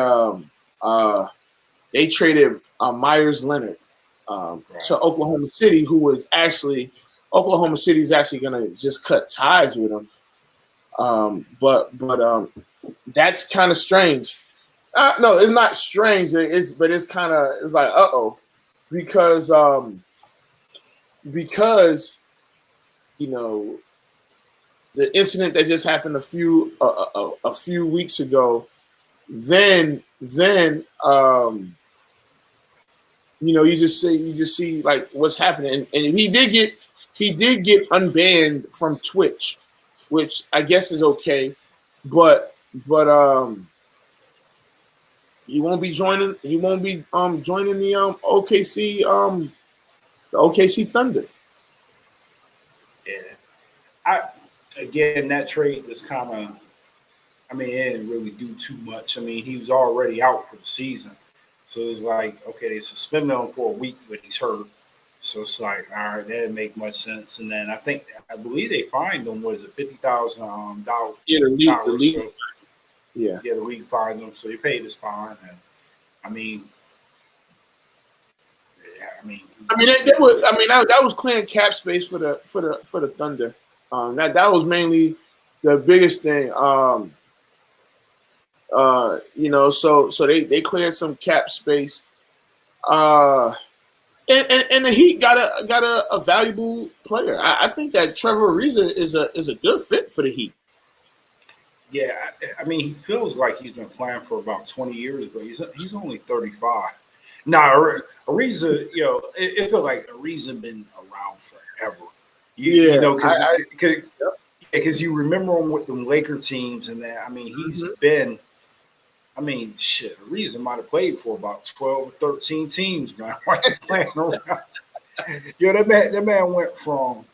they traded Myers Leonard to Oklahoma City, who was actually. Oklahoma City is actually going to just cut ties with him. But that's kind of strange. No, it's not strange. It's like, because you know the incident that just happened a few weeks ago. Then you know you just see like what's happening, and he did get unbanned from Twitch, which I guess is okay, but he won't be joining. He won't be joining the OKC Thunder. Yeah, that trade was kind of. I mean, it didn't really do too much. I mean, he was already out for the season, so it's like, okay, they suspended him for a week, but he's hurt. So it's like, all right, that didn't make much sense. And then I believe they fined him. What is it, $50,000? Yeah, the league. So, the league fined him, so he paid his fine. And I mean, that was clearing cap space for the Thunder. That was mainly the biggest thing. You know, so they cleared some cap space. And the Heat got a valuable player. I think that Trevor Ariza is a good fit for the Heat. Yeah, I mean, he feels like he's been playing for about 20 years, but he's only 35. Nah, Ariza, it felt like Ariza been around forever. Yeah, because you remember him with them Laker teams and that. I mean, he's been. I mean, shit, Ariza might have played for about 12 or 13 teams, man. Why you playing around? That man went from.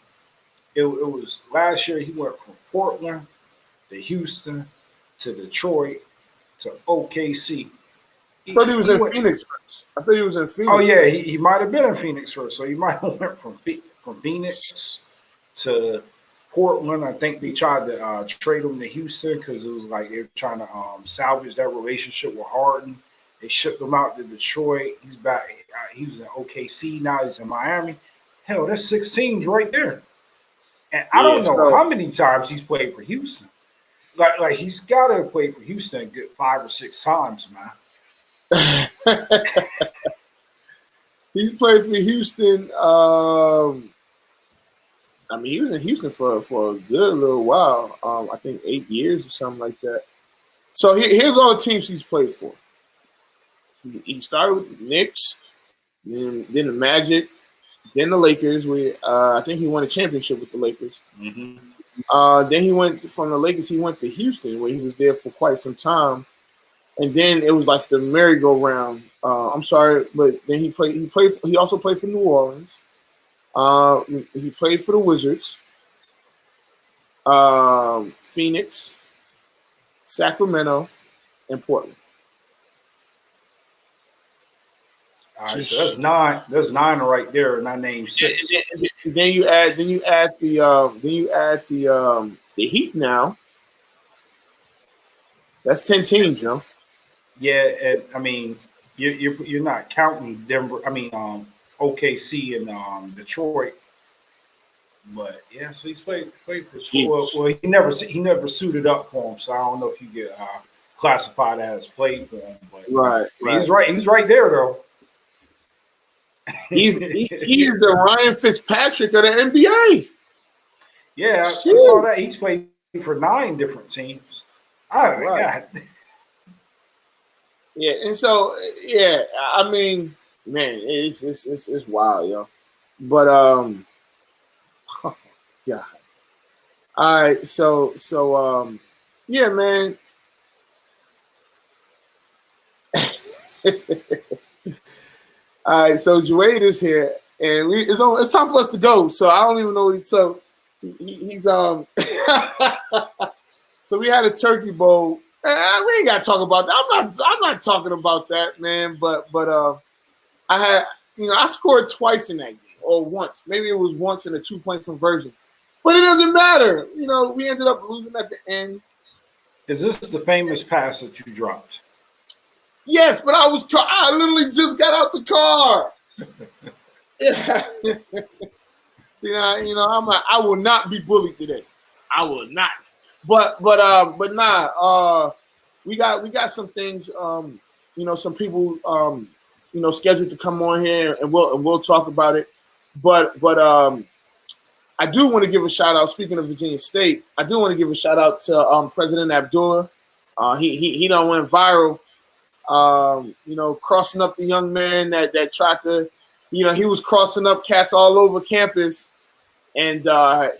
It was last year. He went from Portland to Houston to Detroit to OKC. I thought he was in Phoenix first. I thought he was in Phoenix. Oh yeah, he might have been in Phoenix first. So he might have went from Phoenix to Portland. I think they tried to trade him to Houston because it was like they were trying to salvage that relationship with Harden. They shipped him out to Detroit. He's back. He was in OKC. Now he's in Miami. Hell, that's 6 teams right there. And I don't know how many times he's played for Houston. Like he's got to play for Houston a good 5 or 6 times, man. He played for Houston. I mean, he was in Houston for a good little while. I think 8 years or something like that. So here's all the teams he's played for. He started with the Knicks, then the Magic, then the Lakers. I think he won a championship with the Lakers. Mm-hmm. Then he went from the Lakers. He went to Houston, where he was there for quite some time. And then it was like the merry-go-round. I'm sorry, but then he also played for New Orleans. He played for the Wizards, Phoenix, Sacramento, and Portland. All right, so that's 9. That's 9 right there, and I named 6. Then you add the Heat now. That's 10 teams, you know. Yeah, and I mean, you're not counting Denver. I mean, OKC and Detroit. But yeah, so he's played for. Well, he never suited up for him, so I don't know if you get classified as played for him. But right. He's right. He's right there though. He's the Ryan Fitzpatrick of the NBA. Yeah, I saw that. He's played for 9 different teams. Oh my God. Yeah, and so I mean, man, it's wild, yo. But yeah. All right, so yeah, man. All right, so Juade is here, and it's time for us to go. So I don't even know. He's so we had a turkey bowl. We ain't gotta talk about that. I'm not talking about that, man. But I had, I scored twice in that game, or once. Maybe it was once in a 2-point conversion. But it doesn't matter. We ended up losing at the end. Is this the famous pass that you dropped? Yes, but I literally just got out the car. Yeah. See, I will not be bullied today. I will not. But nah. We got some things. Some people scheduled to come on here, and we'll talk about it. But I do want to give a shout out. Speaking of Virginia State, I do want to give a shout out to President Abdullah. He done went viral. Crossing up the young man that tried to, he was crossing up cats all over campus, and I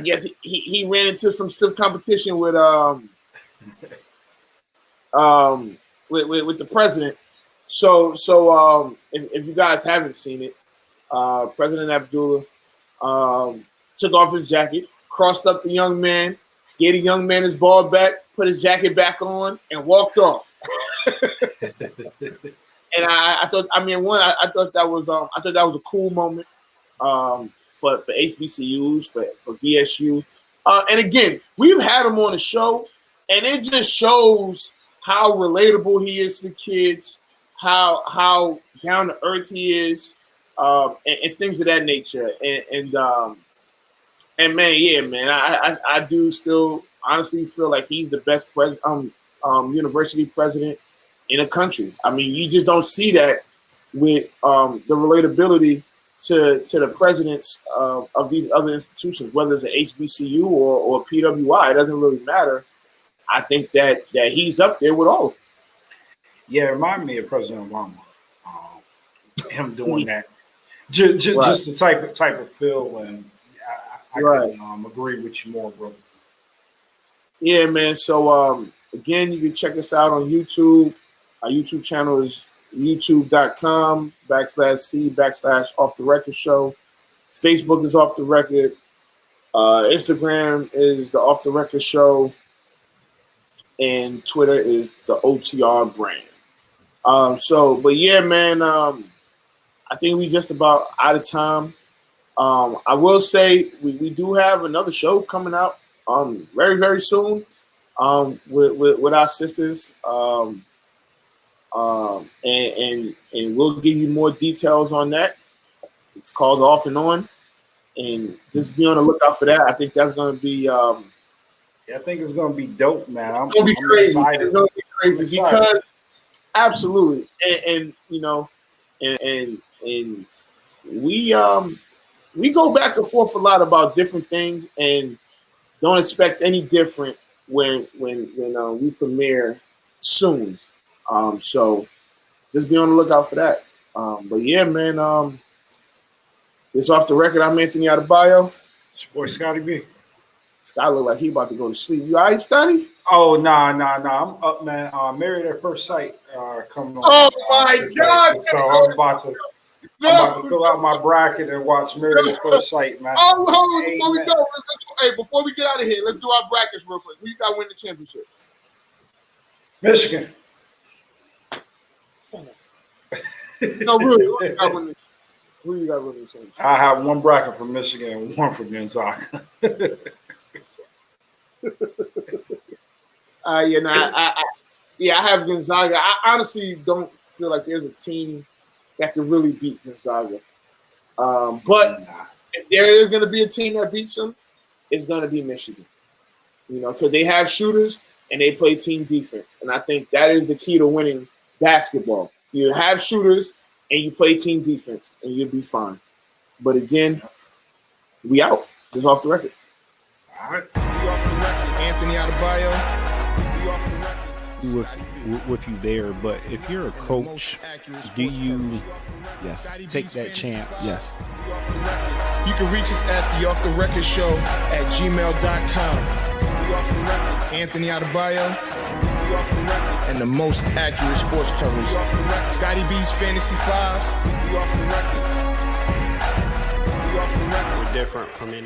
guess he ran into some stiff competition with the president. So if you guys haven't seen it, President Abdullah took off his jacket, crossed up the young man, gave the young man his ball back, put his jacket back on, and walked off. And I thought that was a cool moment for HBCUs, for VSU. And again, we've had him on the show, and it just shows how relatable he is to kids, how down to earth he is, and things of that nature. And man, I do still honestly feel like he's the best university president in the country. I mean, you just don't see that with the relatability to the presidents of these other institutions, whether it's an HBCU or PWI. It doesn't really matter. I think that he's up there with all of them. Yeah, it reminded me of President Obama. him doing that. Just the type of feel, and I couldn't agree with you more, bro. Yeah, man. So again, you can check us out on YouTube. Our YouTube channel is youtube.com/C/Off the Record Show. Facebook is Off the Record. Instagram is the Off the Record Show. And Twitter is the OTR brand. But yeah, man, I think we just about out of time. I will say we do have another show coming out very, very soon with our sisters. And we'll give you more details on that. It's called Off and On. And just be on the lookout for that. I think that's going to be I think it's going to be dope, man. It's going to be crazy. Excited. It's going to be crazy because absolutely. And you know, and we go back and forth a lot about different things and don't expect any different when we premiere soon. So just be on the lookout for that. But yeah, man, this Off the Record. I'm Anthony Adebayo. It's your boy Scotty B. Scott look like he about to go to sleep. You all right, Scotty? Oh, nah. I'm up, man. Married at First Sight coming on. Oh, my God. So I'm about to fill out my bracket and watch Married at First Sight, man. Oh, hold on. Before we go, before we get out of here, let's do our brackets real quick. Who you got win the championship? Michigan. No, really. Who you got win the championship? I have one bracket for Michigan and one for Gonzaga. I have Gonzaga. I honestly don't feel like there's a team that can really beat Gonzaga. But if there is going to be a team that beats them, it's going to be Michigan. You know, because they have shooters and they play team defense. And I think that is the key to winning basketball. You have shooters and you play team defense and you'll be fine. But again, we out. Just Off the Record. All right. Anthony Adebayo. With you there, but if you're a coach, do you take that chance? Yes. You can reach us at the Off the Record Show at gmail.com. Anthony Adebayo and the most accurate sports coverage. Scotty B's Fantasy 5. We're different from any